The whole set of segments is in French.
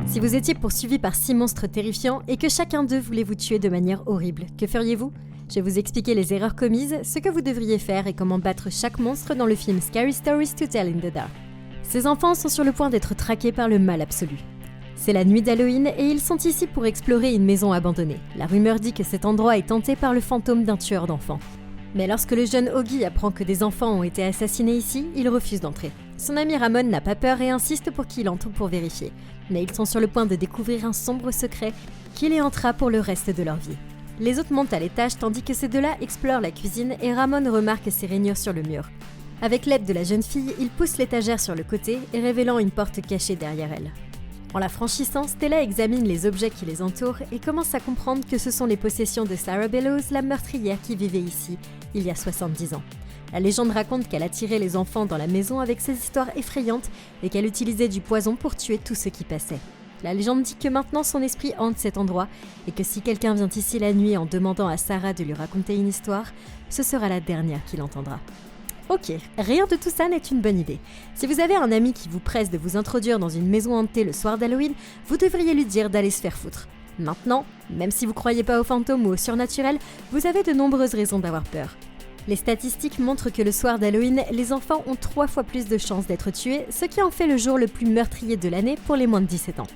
Si vous étiez poursuivi par 6 monstres terrifiants et que chacun d'eux voulait vous tuer de manière horrible, que feriez-vous ? Je vais vous expliquer les erreurs commises, ce que vous devriez faire et comment battre chaque monstre dans le film Scary Stories to Tell in the Dark. Ces enfants sont sur le point d'être traqués par le mal absolu. C'est la nuit d'Halloween et ils sont ici pour explorer une maison abandonnée. La rumeur dit que cet endroit est hanté par le fantôme d'un tueur d'enfants. Mais lorsque le jeune Augie apprend que des enfants ont été assassinés ici, il refuse d'entrer. Son ami Ramon n'a pas peur et insiste pour qu'il entre pour vérifier. Mais ils sont sur le point de découvrir un sombre secret qui les hantera pour le reste de leur vie. Les autres montent à l'étage tandis que ces deux-là explorent la cuisine et Ramon remarque ces rainures sur le mur. Avec l'aide de la jeune fille, il pousse l'étagère sur le côté et révélant une porte cachée derrière elle. En la franchissant, Stella examine les objets qui les entourent et commence à comprendre que ce sont les possessions de Sarah Bellows, la meurtrière qui vivait ici, il y a 70 ans. La légende raconte qu'elle attirait les enfants dans la maison avec ses histoires effrayantes et qu'elle utilisait du poison pour tuer tout ce qui passait. La légende dit que maintenant son esprit hante cet endroit et que si quelqu'un vient ici la nuit en demandant à Sarah de lui raconter une histoire, ce sera la dernière qu'il entendra. Ok, rien de tout ça n'est une bonne idée. Si vous avez un ami qui vous presse de vous introduire dans une maison hantée le soir d'Halloween, vous devriez lui dire d'aller se faire foutre. Maintenant, même si vous croyez pas aux fantômes ou au surnaturel, vous avez de nombreuses raisons d'avoir peur. Les statistiques montrent que le soir d'Halloween, les enfants ont 3 fois plus de chances d'être tués, ce qui en fait le jour le plus meurtrier de l'année pour les moins de 17 ans.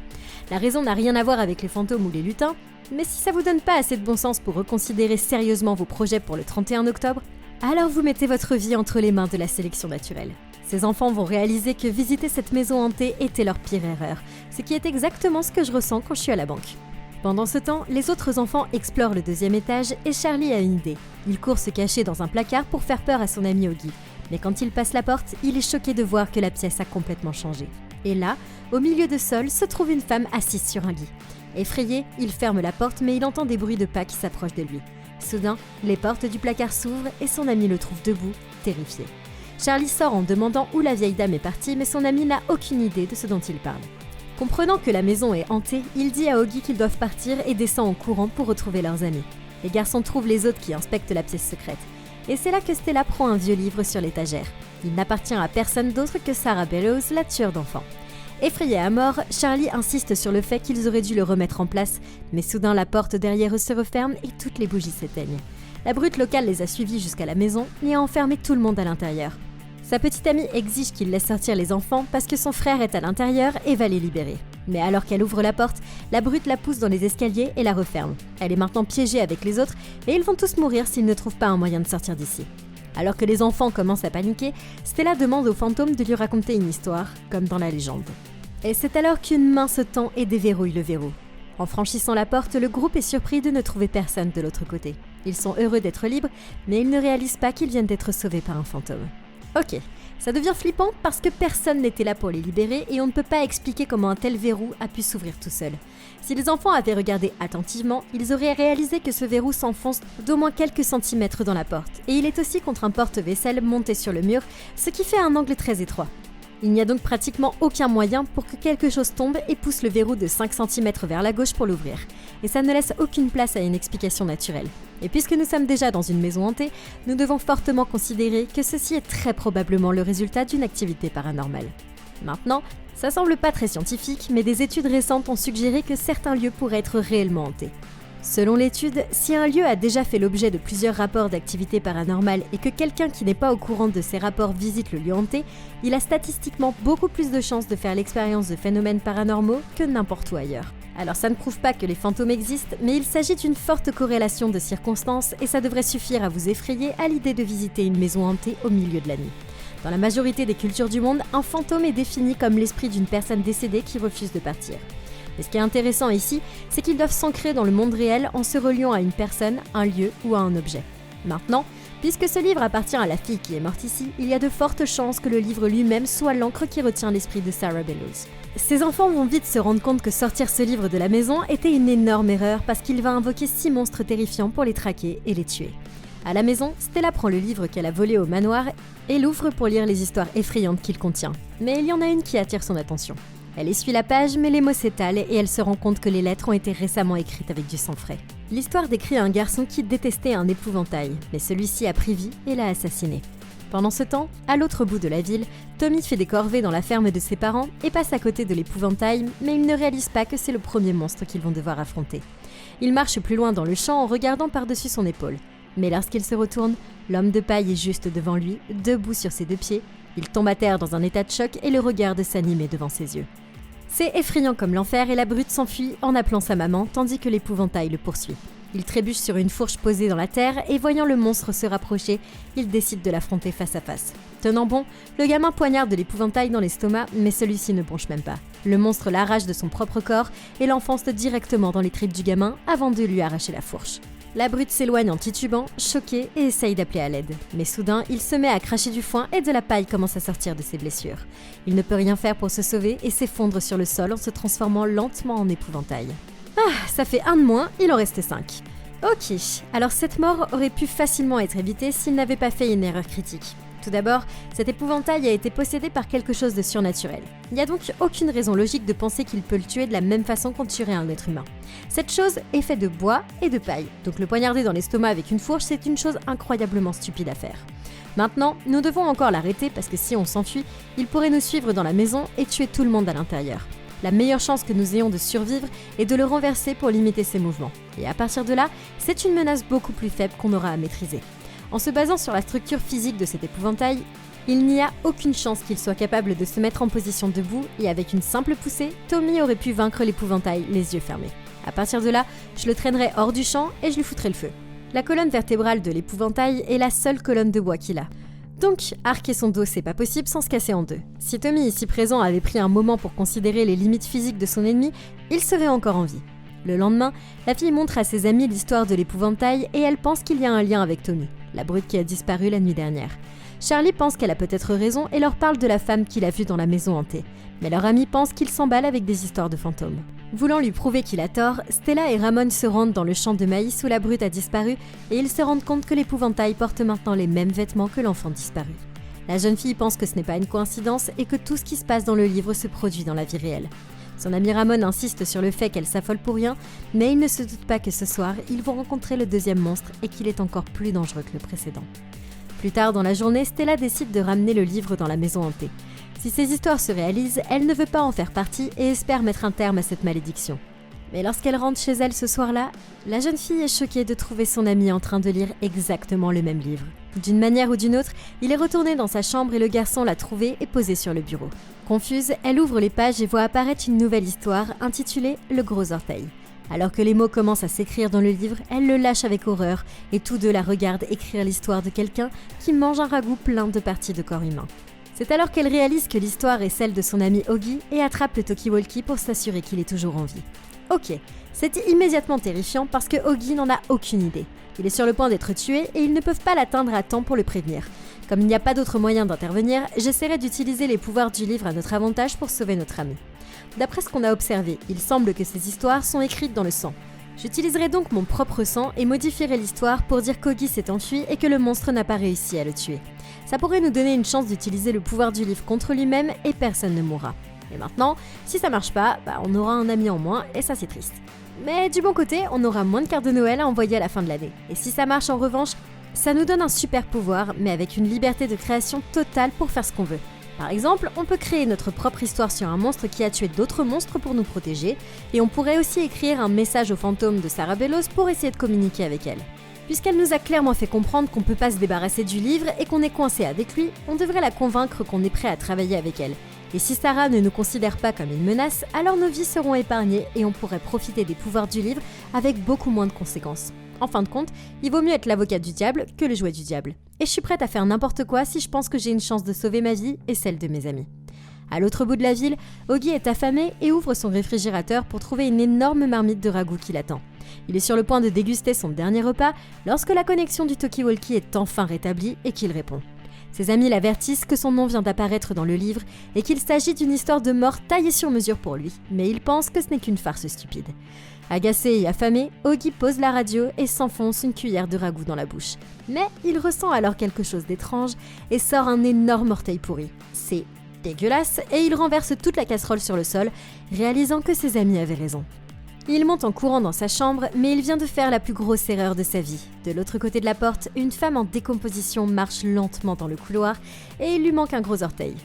La raison n'a rien à voir avec les fantômes ou les lutins, mais si ça vous donne pas assez de bon sens pour reconsidérer sérieusement vos projets pour le 31 octobre, alors vous mettez votre vie entre les mains de la sélection naturelle. Ces enfants vont réaliser que visiter cette maison hantée était leur pire erreur, ce qui est exactement ce que je ressens quand je suis à la banque. Pendant ce temps, les autres enfants explorent le 2e étage et Charlie a une idée. Il court se cacher dans un placard pour faire peur à son ami Augie. Mais quand il passe la porte, il est choqué de voir que la pièce a complètement changé. Et là, au milieu de sol, se trouve une femme assise sur un lit. Effrayé, il ferme la porte mais il entend des bruits de pas qui s'approchent de lui. Soudain, les portes du placard s'ouvrent et son ami le trouve debout, terrifié. Charlie sort en demandant où la vieille dame est partie mais son ami n'a aucune idée de ce dont il parle. Comprenant que la maison est hantée, il dit à Augie qu'ils doivent partir et descend en courant pour retrouver leurs amis. Les garçons trouvent les autres qui inspectent la pièce secrète. Et c'est là que Stella prend un vieux livre sur l'étagère. Il n'appartient à personne d'autre que Sarah Bellows, la tueur d'enfants. Effrayé à mort, Charlie insiste sur le fait qu'ils auraient dû le remettre en place, mais soudain la porte derrière eux se referme et toutes les bougies s'éteignent. La brute locale les a suivis jusqu'à la maison et a enfermé tout le monde à l'intérieur. Sa petite amie exige qu'il laisse sortir les enfants parce que son frère est à l'intérieur et va les libérer. Mais alors qu'elle ouvre la porte, la brute la pousse dans les escaliers et la referme. Elle est maintenant piégée avec les autres et ils vont tous mourir s'ils ne trouvent pas un moyen de sortir d'ici. Alors que les enfants commencent à paniquer, Stella demande au fantôme de lui raconter une histoire, comme dans la légende. Et c'est alors qu'une main se tend et déverrouille le verrou. En franchissant la porte, le groupe est surpris de ne trouver personne de l'autre côté. Ils sont heureux d'être libres, mais ils ne réalisent pas qu'ils viennent d'être sauvés par un fantôme. Ok, ça devient flippant parce que personne n'était là pour les libérer et on ne peut pas expliquer comment un tel verrou a pu s'ouvrir tout seul. Si les enfants avaient regardé attentivement, ils auraient réalisé que ce verrou s'enfonce d'au moins quelques centimètres dans la porte. Et il est aussi contre un porte-vaisselle monté sur le mur, ce qui fait un angle très étroit. Il n'y a donc pratiquement aucun moyen pour que quelque chose tombe et pousse le verrou de 5 cm vers la gauche pour l'ouvrir. Et ça ne laisse aucune place à une explication naturelle. Et puisque nous sommes déjà dans une maison hantée, nous devons fortement considérer que ceci est très probablement le résultat d'une activité paranormale. Maintenant, ça semble pas très scientifique, mais des études récentes ont suggéré que certains lieux pourraient être réellement hantés. Selon l'étude, si un lieu a déjà fait l'objet de plusieurs rapports d'activité paranormale et que quelqu'un qui n'est pas au courant de ces rapports visite le lieu hanté, il a statistiquement beaucoup plus de chances de faire l'expérience de phénomènes paranormaux que n'importe où ailleurs. Alors ça ne prouve pas que les fantômes existent, mais il s'agit d'une forte corrélation de circonstances et ça devrait suffire à vous effrayer à l'idée de visiter une maison hantée au milieu de la nuit. Dans la majorité des cultures du monde, un fantôme est défini comme l'esprit d'une personne décédée qui refuse de partir. Mais ce qui est intéressant ici, c'est qu'ils doivent s'ancrer dans le monde réel en se reliant à une personne, un lieu ou à un objet. Maintenant, puisque ce livre appartient à la fille qui est morte ici, il y a de fortes chances que le livre lui-même soit l'encre qui retient l'esprit de Sarah Bellows. Ces enfants vont vite se rendre compte que sortir ce livre de la maison était une énorme erreur parce qu'il va invoquer 6 monstres terrifiants pour les traquer et les tuer. À la maison, Stella prend le livre qu'elle a volé au manoir et l'ouvre pour lire les histoires effrayantes qu'il contient. Mais il y en a une qui attire son attention. Elle essuie la page, mais les mots s'étalent et elle se rend compte que les lettres ont été récemment écrites avec du sang frais. L'histoire décrit un garçon qui détestait un épouvantail, mais celui-ci a pris vie et l'a assassiné. Pendant ce temps, à l'autre bout de la ville, Tommy fait des corvées dans la ferme de ses parents et passe à côté de l'épouvantail, mais il ne réalise pas que c'est le premier monstre qu'ils vont devoir affronter. Il marche plus loin dans le champ en regardant par-dessus son épaule. Mais lorsqu'il se retourne, l'homme de paille est juste devant lui, debout sur ses deux pieds. Il tombe à terre dans un état de choc et le regarde s'animer devant ses yeux. C'est effrayant comme l'enfer et la brute s'enfuit en appelant sa maman tandis que l'épouvantail le poursuit. Il trébuche sur une fourche posée dans la terre et voyant le monstre se rapprocher, il décide de l'affronter face à face. Tenant bon, le gamin poignarde l'épouvantail dans l'estomac, mais celui-ci ne bronche même pas. Le monstre l'arrache de son propre corps et l'enfonce directement dans les tripes du gamin avant de lui arracher la fourche. La brute s'éloigne en titubant, choquée et essaye d'appeler à l'aide. Mais soudain, il se met à cracher du foin et de la paille commence à sortir de ses blessures. Il ne peut rien faire pour se sauver et s'effondre sur le sol en se transformant lentement en épouvantail. Ah, ça fait 1 de moins, il en reste 5. Ok, alors cette mort aurait pu facilement être évitée s'il n'avait pas fait une erreur critique. Tout d'abord, cet épouvantail a été possédé par quelque chose de surnaturel. Il n'y a donc aucune raison logique de penser qu'il peut le tuer de la même façon qu'on tuerait un être humain. Cette chose est faite de bois et de paille, donc le poignarder dans l'estomac avec une fourche, c'est une chose incroyablement stupide à faire. Maintenant, nous devons encore l'arrêter parce que si on s'enfuit, il pourrait nous suivre dans la maison et tuer tout le monde à l'intérieur. La meilleure chance que nous ayons de survivre est de le renverser pour limiter ses mouvements. Et à partir de là, c'est une menace beaucoup plus faible qu'on aura à maîtriser. En se basant sur la structure physique de cet épouvantail, il n'y a aucune chance qu'il soit capable de se mettre en position debout et avec une simple poussée, Tommy aurait pu vaincre l'épouvantail les yeux fermés. À partir de là, je le traînerai hors du champ et je lui foutrai le feu. La colonne vertébrale de l'épouvantail est la seule colonne de bois qu'il a. Donc, arquer son dos, c'est pas possible sans se casser en deux. Si Tommy ici présent avait pris un moment pour considérer les limites physiques de son ennemi, il serait encore en vie. Le lendemain, la fille montre à ses amis l'histoire de l'épouvantail et elle pense qu'il y a un lien avec Tommy, la brute qui a disparu la nuit dernière. Charlie pense qu'elle a peut-être raison et leur parle de la femme qu'il a vue dans la maison hantée. Mais leur ami pense qu'il s'emballe avec des histoires de fantômes. Voulant lui prouver qu'il a tort, Stella et Ramon se rendent dans le champ de maïs où la brute a disparu et ils se rendent compte que l'épouvantail porte maintenant les mêmes vêtements que l'enfant disparu. La jeune fille pense que ce n'est pas une coïncidence et que tout ce qui se passe dans le livre se produit dans la vie réelle. Son ami Ramon insiste sur le fait qu'elle s'affole pour rien, mais il ne se doute pas que ce soir, ils vont rencontrer le deuxième monstre et qu'il est encore plus dangereux que le précédent. Plus tard dans la journée, Stella décide de ramener le livre dans la maison hantée. Si ces histoires se réalisent, elle ne veut pas en faire partie et espère mettre un terme à cette malédiction. Mais lorsqu'elle rentre chez elle ce soir-là, la jeune fille est choquée de trouver son ami en train de lire exactement le même livre. D'une manière ou d'une autre, il est retourné dans sa chambre et le garçon l'a trouvé et posé sur le bureau. Confuse, elle ouvre les pages et voit apparaître une nouvelle histoire intitulée « Le gros orteil ». Alors que les mots commencent à s'écrire dans le livre, elle le lâche avec horreur et tous deux la regardent écrire l'histoire de quelqu'un qui mange un ragoût plein de parties de corps humain. C'est alors qu'elle réalise que l'histoire est celle de son ami Oggy et attrape le talkie-walkie pour s'assurer qu'il est toujours en vie. Ok, c'est immédiatement terrifiant parce que Oggy n'en a aucune idée. Il est sur le point d'être tué et ils ne peuvent pas l'atteindre à temps pour le prévenir. Comme il n'y a pas d'autre moyen d'intervenir, j'essaierai d'utiliser les pouvoirs du livre à notre avantage pour sauver notre ami. D'après ce qu'on a observé, il semble que ces histoires sont écrites dans le sang. J'utiliserai donc mon propre sang et modifierai l'histoire pour dire qu'Oggy s'est enfui et que le monstre n'a pas réussi à le tuer. Ça pourrait nous donner une chance d'utiliser le pouvoir du livre contre lui-même et personne ne mourra. Et maintenant, si ça marche pas, on aura un ami en moins et ça c'est triste. Mais du bon côté, on aura moins de cartes de Noël à envoyer à la fin de l'année. Et si ça marche en revanche, ça nous donne un super pouvoir, mais avec une liberté de création totale pour faire ce qu'on veut. Par exemple, on peut créer notre propre histoire sur un monstre qui a tué d'autres monstres pour nous protéger, et on pourrait aussi écrire un message au fantôme de Sarah Bellows pour essayer de communiquer avec elle. Puisqu'elle nous a clairement fait comprendre qu'on peut pas se débarrasser du livre et qu'on est coincé avec lui, on devrait la convaincre qu'on est prêt à travailler avec elle. Et si Sarah ne nous considère pas comme une menace, alors nos vies seront épargnées et on pourrait profiter des pouvoirs du livre avec beaucoup moins de conséquences. En fin de compte, il vaut mieux être l'avocat du diable que le jouet du diable. Et je suis prête à faire n'importe quoi si je pense que j'ai une chance de sauver ma vie et celle de mes amis. À l'autre bout de la ville, Oggy est affamé et ouvre son réfrigérateur pour trouver une énorme marmite de ragoût qui l'attend. Il est sur le point de déguster son dernier repas lorsque la connexion du talkie-walkie est enfin rétablie et qu'il répond. Ses amis l'avertissent que son nom vient d'apparaître dans le livre et qu'il s'agit d'une histoire de mort taillée sur mesure pour lui, mais il pense que ce n'est qu'une farce stupide. Agacé et affamé, Oggy pose la radio et s'enfonce une cuillère de ragoût dans la bouche. Mais il ressent alors quelque chose d'étrange et sort un énorme orteil pourri. C'est dégueulasse et il renverse toute la casserole sur le sol, réalisant que ses amis avaient raison. Il monte en courant dans sa chambre, mais il vient de faire la plus grosse erreur de sa vie. De l'autre côté de la porte, une femme en décomposition marche lentement dans le couloir et il lui manque un gros orteil.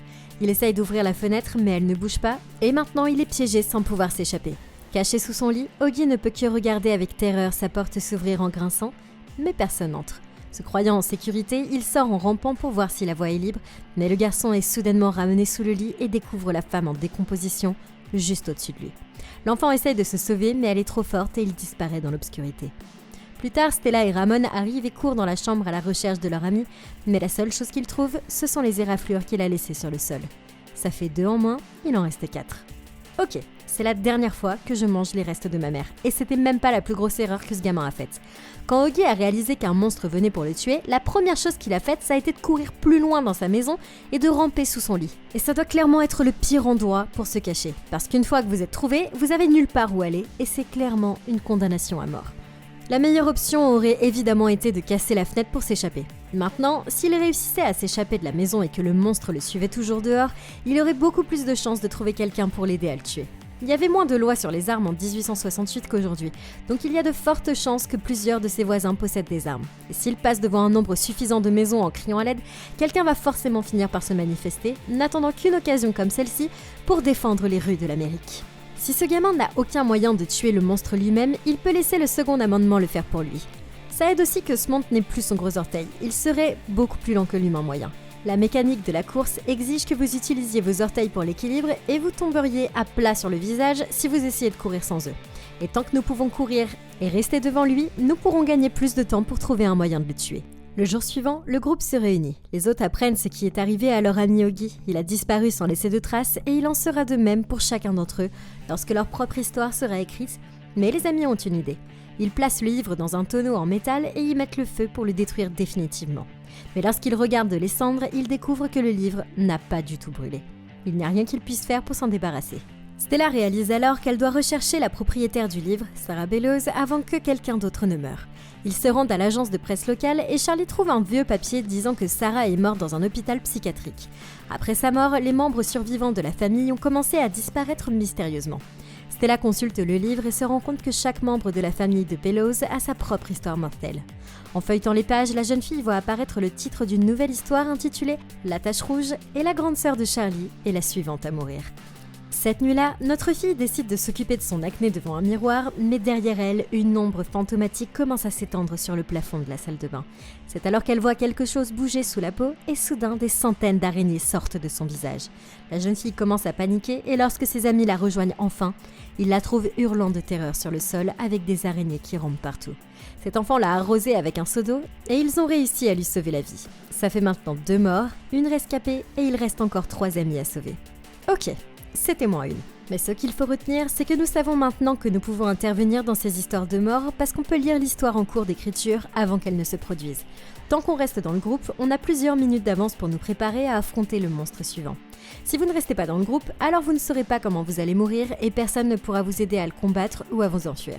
Il essaye d'ouvrir la fenêtre, mais elle ne bouge pas, et maintenant il est piégé sans pouvoir s'échapper. Caché sous son lit, Augie ne peut que regarder avec terreur sa porte s'ouvrir en grinçant, mais personne n'entre. Se croyant en sécurité, il sort en rampant pour voir si la voie est libre, mais le garçon est soudainement ramené sous le lit et découvre la femme en décomposition juste au-dessus de lui. L'enfant essaye de se sauver, mais elle est trop forte et il disparaît dans l'obscurité. Plus tard, Stella et Ramon arrivent et courent dans la chambre à la recherche de leur ami, mais la seule chose qu'ils trouvent, ce sont les éraflures qu'il a laissées sur le sol. Ça fait 2 en moins, il en reste 4. Ok, c'est la dernière fois que je mange les restes de ma mère, et c'était même pas la plus grosse erreur que ce gamin a faite. Quand Augie a réalisé qu'un monstre venait pour le tuer, la première chose qu'il a faite, ça a été de courir plus loin dans sa maison et de ramper sous son lit. Et ça doit clairement être le pire endroit pour se cacher, parce qu'une fois que vous êtes trouvé, vous avez nulle part où aller, et c'est clairement une condamnation à mort. La meilleure option aurait évidemment été de casser la fenêtre pour s'échapper. Maintenant, s'il réussissait à s'échapper de la maison et que le monstre le suivait toujours dehors, il aurait beaucoup plus de chances de trouver quelqu'un pour l'aider à le tuer. Il y avait moins de lois sur les armes en 1868 qu'aujourd'hui, donc il y a de fortes chances que plusieurs de ses voisins possèdent des armes. Et s'il passe devant un nombre suffisant de maisons en criant à l'aide, quelqu'un va forcément finir par se manifester, n'attendant qu'une occasion comme celle-ci pour défendre les rues de l'Amérique. Si ce gamin n'a aucun moyen de tuer le monstre lui-même, il peut laisser le second amendement le faire pour lui. Ça aide aussi que ce monstre n'ait plus son gros orteil, il serait beaucoup plus lent que l'humain moyen. La mécanique de la course exige que vous utilisiez vos orteils pour l'équilibre et vous tomberiez à plat sur le visage si vous essayez de courir sans eux. Et tant que nous pouvons courir et rester devant lui, nous pourrons gagner plus de temps pour trouver un moyen de le tuer. Le jour suivant, le groupe se réunit. Les autres apprennent ce qui est arrivé à leur ami Augie. Il a disparu sans laisser de traces et il en sera de même pour chacun d'entre eux lorsque leur propre histoire sera écrite. Mais les amis ont une idée. Ils placent le livre dans un tonneau en métal et y mettent le feu pour le détruire définitivement. Mais lorsqu'ils regardent les cendres, ils découvrent que le livre n'a pas du tout brûlé. Il n'y a rien qu'ils puissent faire pour s'en débarrasser. Stella réalise alors qu'elle doit rechercher la propriétaire du livre, Sarah Bellows, avant que quelqu'un d'autre ne meure. Ils se rendent à l'agence de presse locale et Charlie trouve un vieux papier disant que Sarah est morte dans un hôpital psychiatrique. Après sa mort, les membres survivants de la famille ont commencé à disparaître mystérieusement. Stella consulte le livre et se rend compte que chaque membre de la famille de Bellows a sa propre histoire mortelle. En feuilletant les pages, la jeune fille voit apparaître le titre d'une nouvelle histoire intitulée « La tache rouge » et la grande sœur de Charlie est la suivante à mourir. Cette nuit-là, notre fille décide de s'occuper de son acné devant un miroir, mais derrière elle, une ombre fantomatique commence à s'étendre sur le plafond de la salle de bain. C'est alors qu'elle voit quelque chose bouger sous la peau et soudain des centaines d'araignées sortent de son visage. La jeune fille commence à paniquer et lorsque ses amis la rejoignent enfin, ils la trouvent hurlant de terreur sur le sol avec des araignées qui rampent partout. Cet enfant l'a arrosée avec un seau d'eau et ils ont réussi à lui sauver la vie. Ça fait maintenant 2 morts, une rescapée et il reste encore 3 amis à sauver. Ok. C'était moins une. Mais ce qu'il faut retenir, c'est que nous savons maintenant que nous pouvons intervenir dans ces histoires de mort parce qu'on peut lire l'histoire en cours d'écriture avant qu'elle ne se produise. Tant qu'on reste dans le groupe, on a plusieurs minutes d'avance pour nous préparer à affronter le monstre suivant. Si vous ne restez pas dans le groupe, alors vous ne saurez pas comment vous allez mourir et personne ne pourra vous aider à le combattre ou à vous enfuir.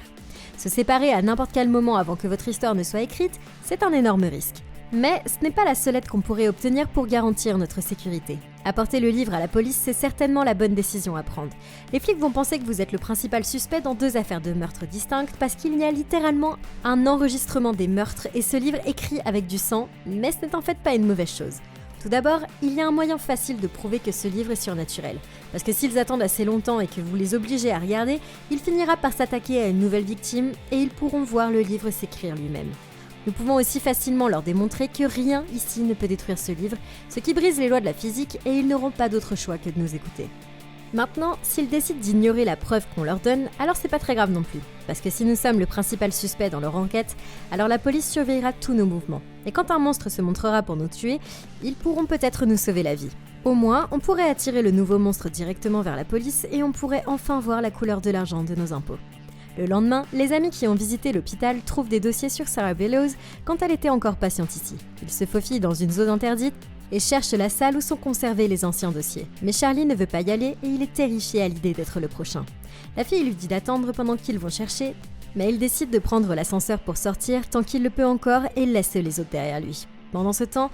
Se séparer à n'importe quel moment avant que votre histoire ne soit écrite, c'est un énorme risque. Mais ce n'est pas la seule aide qu'on pourrait obtenir pour garantir notre sécurité. Apporter le livre à la police, c'est certainement la bonne décision à prendre. Les flics vont penser que vous êtes le principal suspect dans 2 affaires de meurtre distinctes parce qu'il y a littéralement un enregistrement des meurtres et ce livre écrit avec du sang, mais ce n'est en fait pas une mauvaise chose. Tout d'abord, il y a un moyen facile de prouver que ce livre est surnaturel. Parce que s'ils attendent assez longtemps et que vous les obligez à regarder, il finira par s'attaquer à une nouvelle victime et ils pourront voir le livre s'écrire lui-même. Nous pouvons aussi facilement leur démontrer que rien ici ne peut détruire ce livre, ce qui brise les lois de la physique et ils n'auront pas d'autre choix que de nous écouter. Maintenant, s'ils décident d'ignorer la preuve qu'on leur donne, alors c'est pas très grave non plus. Parce que si nous sommes le principal suspect dans leur enquête, alors la police surveillera tous nos mouvements. Et quand un monstre se montrera pour nous tuer, ils pourront peut-être nous sauver la vie. Au moins, on pourrait attirer le nouveau monstre directement vers la police et on pourrait enfin voir la couleur de l'argent de nos impôts. Le lendemain, les amis qui ont visité l'hôpital trouvent des dossiers sur Sarah Bellows quand elle était encore patiente ici. Ils se faufilent dans une zone interdite et cherchent la salle où sont conservés les anciens dossiers. Mais Charlie ne veut pas y aller et il est terrifié à l'idée d'être le prochain. La fille lui dit d'attendre pendant qu'ils vont chercher, mais il décide de prendre l'ascenseur pour sortir tant qu'il le peut encore et laisse les autres derrière lui. Pendant ce temps,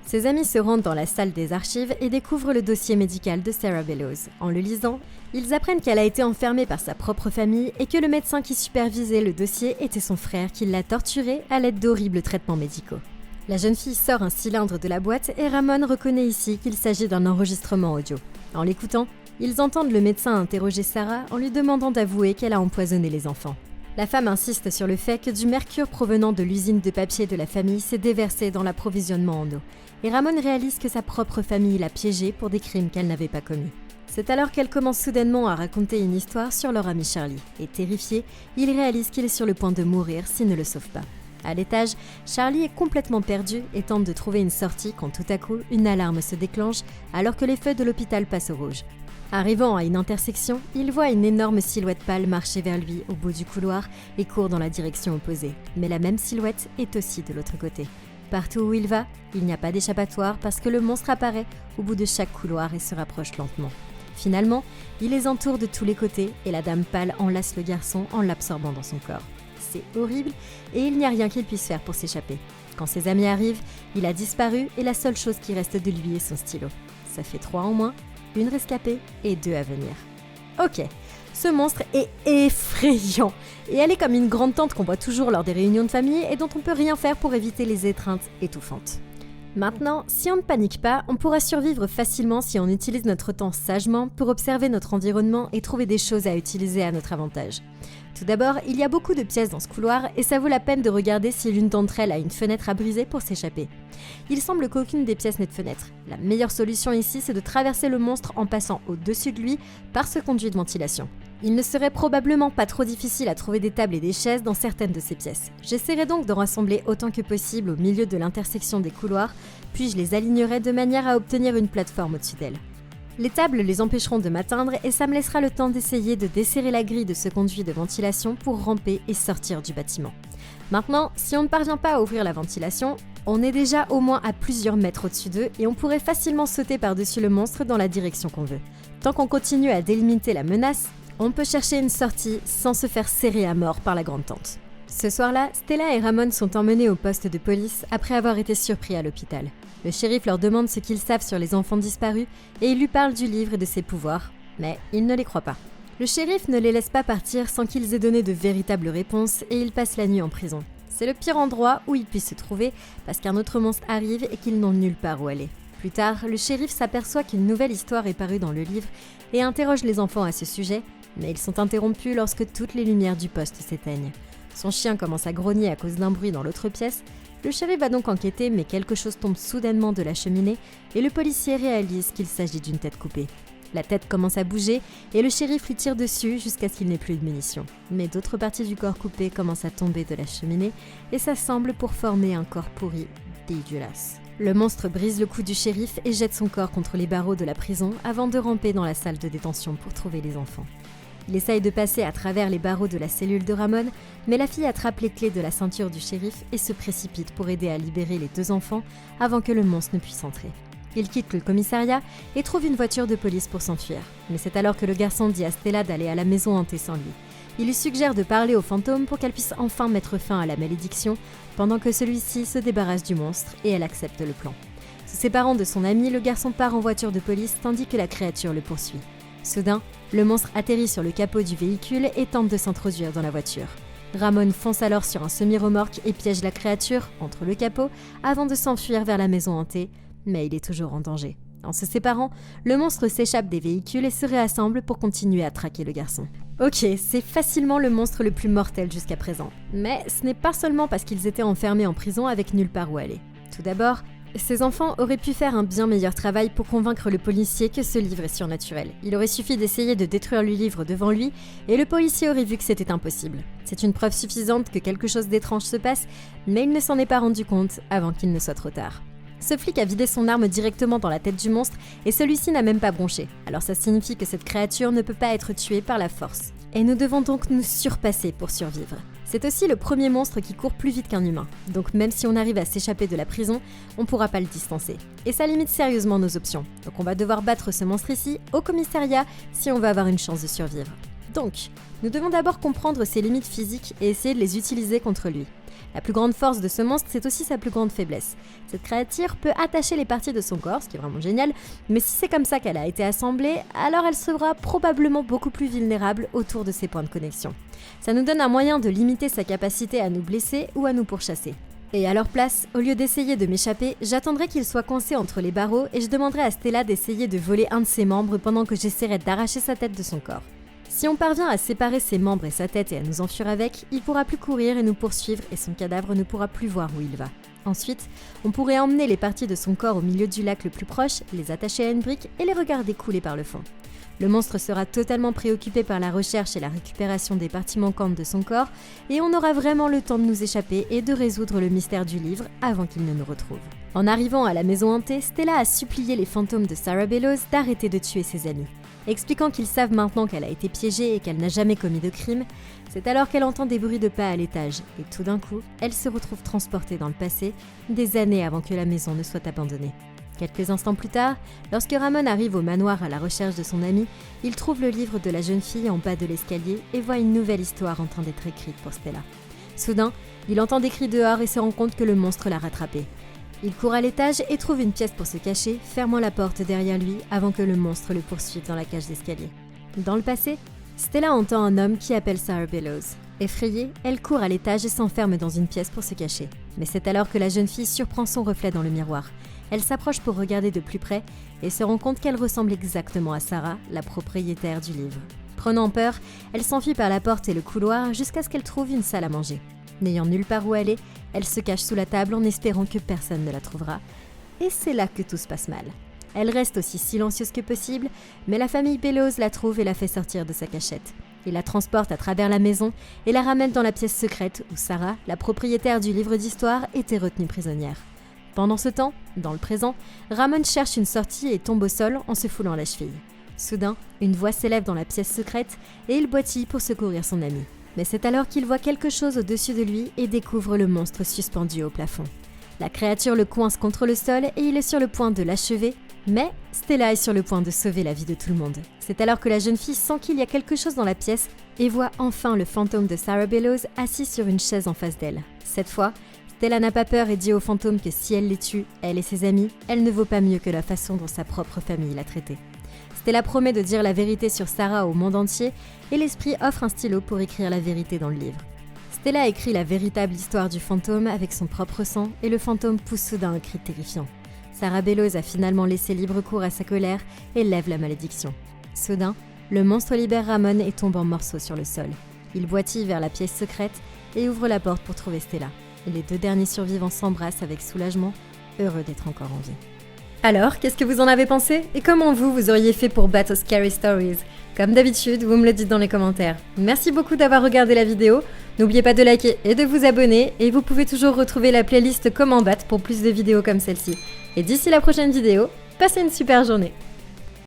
Ses amis se rendent dans la salle des archives et découvrent le dossier médical de Sarah Bellows. En le lisant, ils apprennent qu'elle a été enfermée par sa propre famille et que le médecin qui supervisait le dossier était son frère qui l'a torturée à l'aide d'horribles traitements médicaux. La jeune fille sort un cylindre de la boîte et Ramon reconnaît ici qu'il s'agit d'un enregistrement audio. En l'écoutant, ils entendent le médecin interroger Sarah en lui demandant d'avouer qu'elle a empoisonné les enfants. La femme insiste sur le fait que du mercure provenant de l'usine de papier de la famille s'est déversé dans l'approvisionnement en eau. Et Ramon réalise que sa propre famille l'a piégée pour des crimes qu'elle n'avait pas commis. C'est alors qu'elle commence soudainement à raconter une histoire sur leur ami Charlie. Et terrifié, il réalise qu'il est sur le point de mourir s'il ne le sauve pas. À l'étage, Charlie est complètement perdu et tente de trouver une sortie quand tout à coup, une alarme se déclenche alors que les feux de l'hôpital passent au rouge. Arrivant à une intersection, il voit une énorme silhouette pâle marcher vers lui au bout du couloir et court dans la direction opposée. Mais la même silhouette est aussi de l'autre côté. Partout où il va, il n'y a pas d'échappatoire parce que le monstre apparaît au bout de chaque couloir et se rapproche lentement. Finalement, il les entoure de tous les côtés et la dame pâle enlace le garçon en l'absorbant dans son corps. C'est horrible et il n'y a rien qu'il puisse faire pour s'échapper. Quand ses amis arrivent, il a disparu et la seule chose qui reste de lui est son stylo. Ça fait 3 en moins, 1 rescapée et 2 à venir. Ok, ce monstre est effrayant et elle est comme une grande tante qu'on voit toujours lors des réunions de famille et dont on peut rien faire pour éviter les étreintes étouffantes. Maintenant, si on ne panique pas, on pourra survivre facilement si on utilise notre temps sagement pour observer notre environnement et trouver des choses à utiliser à notre avantage. Tout d'abord, il y a beaucoup de pièces dans ce couloir et ça vaut la peine de regarder si l'une d'entre elles a une fenêtre à briser pour s'échapper. Il semble qu'aucune des pièces n'ait de fenêtre. La meilleure solution ici, c'est de traverser le monstre en passant au-dessus de lui par ce conduit de ventilation. Il ne serait probablement pas trop difficile à trouver des tables et des chaises dans certaines de ces pièces. J'essaierai donc d'en rassembler autant que possible au milieu de l'intersection des couloirs, puis je les alignerai de manière à obtenir une plateforme au-dessus d'elles. Les tables les empêcheront de m'atteindre et ça me laissera le temps d'essayer de desserrer la grille de ce conduit de ventilation pour ramper et sortir du bâtiment. Maintenant, si on ne parvient pas à ouvrir la ventilation, on est déjà au moins à plusieurs mètres au-dessus d'eux et on pourrait facilement sauter par-dessus le monstre dans la direction qu'on veut. Tant qu'on continue à délimiter la menace, on peut chercher une sortie sans se faire serrer à mort par la grande tante. Ce soir-là, Stella et Ramon sont emmenés au poste de police après avoir été surpris à l'hôpital. Le shérif leur demande ce qu'ils savent sur les enfants disparus et il lui parle du livre et de ses pouvoirs, mais il ne les croit pas. Le shérif ne les laisse pas partir sans qu'ils aient donné de véritables réponses et ils passent la nuit en prison. C'est le pire endroit où ils puissent se trouver parce qu'un autre monstre arrive et qu'ils n'ont nulle part où aller. Plus tard, le shérif s'aperçoit qu'une nouvelle histoire est parue dans le livre et interroge les enfants à ce sujet, mais ils sont interrompus lorsque toutes les lumières du poste s'éteignent. Son chien commence à grogner à cause d'un bruit dans l'autre pièce. Le shérif va donc enquêter, mais quelque chose tombe soudainement de la cheminée et le policier réalise qu'il s'agit d'une tête coupée. La tête commence à bouger et le shérif lui tire dessus jusqu'à ce qu'il n'ait plus de munitions. Mais d'autres parties du corps coupé commencent à tomber de la cheminée et s'assemblent pour former un corps pourri dégueulasse. Le monstre brise le cou du shérif et jette son corps contre les barreaux de la prison avant de ramper dans la salle de détention pour trouver les enfants. Il essaye de passer à travers les barreaux de la cellule de Ramon, mais la fille attrape les clés de la ceinture du shérif et se précipite pour aider à libérer les 2 enfants avant que le monstre ne puisse entrer. Il quitte le commissariat et trouve une voiture de police pour s'enfuir. Mais c'est alors que le garçon dit à Stella d'aller à la maison hantée sans lui. Il lui suggère de parler au fantôme pour qu'elle puisse enfin mettre fin à la malédiction, pendant que celui-ci se débarrasse du monstre et elle accepte le plan. Se séparant de son ami, le garçon part en voiture de police tandis que la créature le poursuit. Soudain, le monstre atterrit sur le capot du véhicule et tente de s'introduire dans la voiture. Ramon fonce alors sur un semi-remorque et piège la créature entre le capot avant de s'enfuir vers la maison hantée, mais il est toujours en danger. En se séparant, le monstre s'échappe des véhicules et se réassemble pour continuer à traquer le garçon. Ok, c'est facilement le monstre le plus mortel jusqu'à présent. Mais ce n'est pas seulement parce qu'ils étaient enfermés en prison avec nulle part où aller. Tout d'abord, ces enfants auraient pu faire un bien meilleur travail pour convaincre le policier que ce livre est surnaturel. Il aurait suffi d'essayer de détruire le livre devant lui et le policier aurait vu que c'était impossible. C'est une preuve suffisante que quelque chose d'étrange se passe, mais il ne s'en est pas rendu compte avant qu'il ne soit trop tard. Ce flic a vidé son arme directement dans la tête du monstre et celui-ci n'a même pas bronché. Alors ça signifie que cette créature ne peut pas être tuée par la force. Et nous devons donc nous surpasser pour survivre. C'est aussi le premier monstre qui court plus vite qu'un humain. Donc même si on arrive à s'échapper de la prison, on ne pourra pas le distancer. Et ça limite sérieusement nos options. Donc on va devoir battre ce monstre ici, au commissariat, si on veut avoir une chance de survivre. Donc, nous devons d'abord comprendre ses limites physiques et essayer de les utiliser contre lui. La plus grande force de ce monstre, c'est aussi sa plus grande faiblesse. Cette créature peut attacher les parties de son corps, ce qui est vraiment génial, mais si c'est comme ça qu'elle a été assemblée, alors elle sera probablement beaucoup plus vulnérable autour de ses points de connexion. Ça nous donne un moyen de limiter sa capacité à nous blesser ou à nous pourchasser. Et à leur place, au lieu d'essayer de m'échapper, j'attendrai qu'il soit coincé entre les barreaux et je demanderai à Stella d'essayer de voler un de ses membres pendant que j'essaierai d'arracher sa tête de son corps. Si on parvient à séparer ses membres et sa tête et à nous enfuir avec, il pourra plus courir et nous poursuivre et son cadavre ne pourra plus voir où il va. Ensuite, on pourrait emmener les parties de son corps au milieu du lac le plus proche, les attacher à une brique et les regarder couler par le fond. Le monstre sera totalement préoccupé par la recherche et la récupération des parties manquantes de son corps et on aura vraiment le temps de nous échapper et de résoudre le mystère du livre avant qu'il ne nous retrouve. En arrivant à la maison hantée, Stella a supplié les fantômes de Sarah Bellows d'arrêter de tuer ses amis. Expliquant qu'ils savent maintenant qu'elle a été piégée et qu'elle n'a jamais commis de crime, c'est alors qu'elle entend des bruits de pas à l'étage et tout d'un coup, elle se retrouve transportée dans le passé, des années avant que la maison ne soit abandonnée. Quelques instants plus tard, lorsque Ramon arrive au manoir à la recherche de son ami, il trouve le livre de la jeune fille en bas de l'escalier et voit une nouvelle histoire en train d'être écrite pour Stella. Soudain, il entend des cris dehors et se rend compte que le monstre l'a rattrapé. Il court à l'étage et trouve une pièce pour se cacher, fermant la porte derrière lui avant que le monstre le poursuive dans la cage d'escalier. Dans le passé, Stella entend un homme qui appelle Sarah Bellows. Effrayée, elle court à l'étage et s'enferme dans une pièce pour se cacher. Mais c'est alors que la jeune fille surprend son reflet dans le miroir. Elle s'approche pour regarder de plus près et se rend compte qu'elle ressemble exactement à Sarah, la propriétaire du livre. Prenant peur, elle s'enfuit par la porte et le couloir jusqu'à ce qu'elle trouve une salle à manger. N'ayant nulle part où aller, elle se cache sous la table en espérant que personne ne la trouvera. Et c'est là que tout se passe mal. Elle reste aussi silencieuse que possible, mais la famille Bellows la trouve et la fait sortir de sa cachette. Ils la transportent à travers la maison et la ramènent dans la pièce secrète où Sarah, la propriétaire du livre d'histoire, était retenue prisonnière. Pendant ce temps, dans le présent, Ramon cherche une sortie et tombe au sol en se foulant la cheville. Soudain, une voix s'élève dans la pièce secrète et il boitille pour secourir son ami. Mais c'est alors qu'il voit quelque chose au-dessus de lui et découvre le monstre suspendu au plafond. La créature le coince contre le sol et il est sur le point de l'achever, mais Stella est sur le point de sauver la vie de tout le monde. C'est alors que la jeune fille sent qu'il y a quelque chose dans la pièce et voit enfin le fantôme de Sarah Bellows assis sur une chaise en face d'elle. Cette fois, Stella n'a pas peur et dit au fantôme que si elle les tue, elle et ses amis, elle ne vaut pas mieux que la façon dont sa propre famille l'a traitée. Stella promet de dire la vérité sur Sarah au monde entier et l'esprit offre un stylo pour écrire la vérité dans le livre. Stella écrit la véritable histoire du fantôme avec son propre sang et le fantôme pousse soudain un cri terrifiant. Sarah Bellows a finalement laissé libre cours à sa colère et lève la malédiction. Soudain, le monstre libère Ramon et tombe en morceaux sur le sol. Il boitille vers la pièce secrète et ouvre la porte pour trouver Stella. Les deux derniers survivants s'embrassent avec soulagement, heureux d'être encore en vie. Alors, qu'est-ce que vous en avez pensé? Et comment vous auriez fait pour battre aux Scary Stories? Comme d'habitude, vous me le dites dans les commentaires. Merci beaucoup d'avoir regardé la vidéo. N'oubliez pas de liker et de vous abonner. Et vous pouvez toujours retrouver la playlist Comment battre pour plus de vidéos comme celle-ci. Et d'ici la prochaine vidéo, passez une super journée.